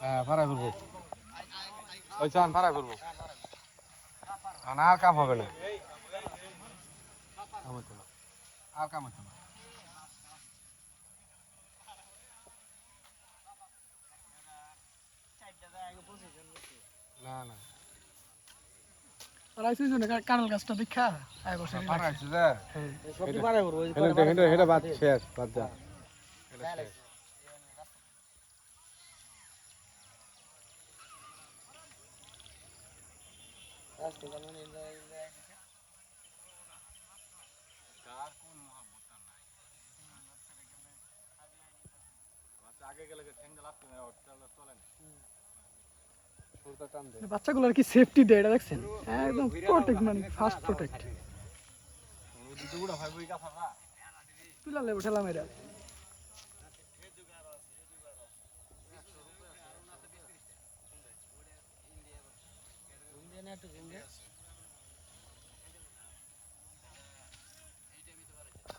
হ্যাঁ ফারাই করবো ওই চান ফারাই করবো না আর কাম হবে না আর কাম হতো না না না কাঁঠাল গাছটা দেখা ফারাইছে যে এটা বাদ শেষ বাদ যা এটা শেষ বাচ্চাগুলোর কি সেফটি দেয় এটা দেখছেন একদম প্রোটেক্ট মানে ফার্স্ট প্রোটেক্ট তুলালে উঠালাম এটা